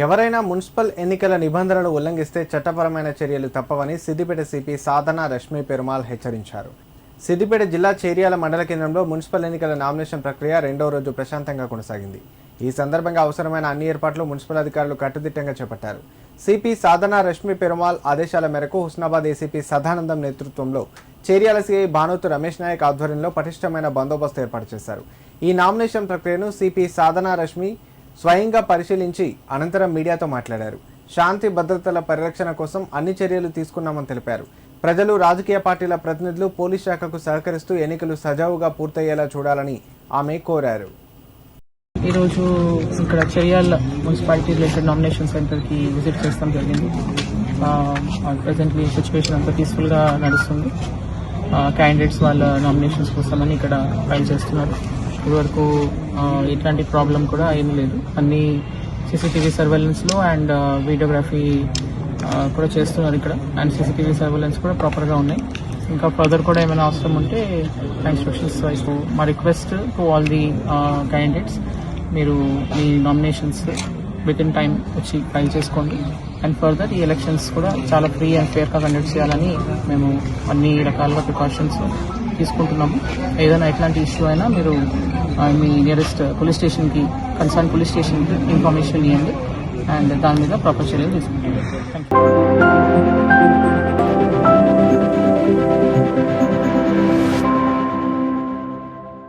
ఎవరైనా మున్సిపల్ ఎన్నికల నిబంధనలు ఉల్లంఘిస్తే చట్టపరమైన చర్యలు తప్పవని సిద్దిపేట సిపి సాధన రష్మి పెరుమాల్ హెచ్చరించారు. సిద్దిపేట జిల్లా చేర్యాల మండల కేంద్రంలో మున్సిపల్ ఎన్నికల నామినేషన్ ప్రక్రియ రెండవ రోజు ప్రశాంతంగా కొనసాగింది. ఈ సందర్భంగా అవసరమైన అన్ని ఏర్పాట్లు మున్సిపల్ అధికారులు కట్టుదిట్టంగా చేపట్టారు. సిపి సాధన రష్మి పెరుమాల్ ఆదేశాల మేరకు హుస్నాబాద్ ఏసీపీ సదానందం నేతృత్వంలో చేర్యాల సిఐ భానోతు రమేష్ నాయక్ ఆధ్వర్యంలో పటిష్టమైన బందోబస్తు ఏర్పాటు చేశారు. ఈ నామినేషన్ ప్రక్రియను సిపి సాధన రష్మి స్వయంగా పరిశీలించి అనంతరం మీడియాతో మాట్లాడారు. శాంతి భద్రతల పరిరక్షణ కోసం అన్ని చర్యలు తీసుకున్నామని తెలిపారు. ప్రజలు, రాజకీయ పార్టీల ప్రతినిధులు పోలీస్ శాఖకు సహకరిస్తూ ఎన్నికలు సజావుగా పూర్తయ్యేలా చూడాలని ఆమె కోరారు. ఈరోజు ఇక్కడ చేర్యాల మున్సిపాలిటీ రిలేటెడ్ నామినేషన్ సెంటర్కి విజిట్ చేస్తాం జరిగింది. ప్రజెంట్లీ సిచ్యువేషన్ అంతా పీస్ఫుల్గా నడుస్తుంది. క్యాండిడేట్స్ వాళ్ళ నామినేషన్స్ కోసమని ఇక్కడ ఫైల్ చేస్తున్నారు. ఇదివరకు ఎట్లాంటి ప్రాబ్లం కూడా ఏమీ లేదు. అన్ని సీసీటీవీ సర్వేలెన్స్లో అండ్ వీడియోగ్రఫీ కూడా చేస్తున్నారు ఇక్కడ. అండ్ సీసీటీవీ సర్వేలెన్స్ కూడా ప్రాపర్గా ఉన్నాయి. ఇంకా ఫర్దర్ కూడా ఏమైనా అవసరం ఉంటే ఇన్స్ట్రక్షన్స్ వైపు మా request to all the candidates, మీరు మీ నామినేషన్స్ విత్ ఇన్ టైం వచ్చి ఫైల్ చేసుకోండి. అండ్ ఫర్దర్ ఈ ఎలక్షన్స్ కూడా చాలా ఫ్రీ అండ్ ఫేర్గా కండక్ట్ చేయాలని మేము అన్ని రకాలుగా ప్రికాషన్స్ తీసుకుంటున్నాము. ఏదైనా ఎట్లాంటి ఇష్యూ అయినా మీరు మీ నియరెస్ట్ పోలీస్ స్టేషన్కి, కన్సర్న్ పోలీస్ స్టేషన్కి ఇన్ఫర్మేషన్ ఇవ్వండి అండ్ దాని మీద ప్రాపర్ చర్యలు తీసుకుంటాం. Thank you.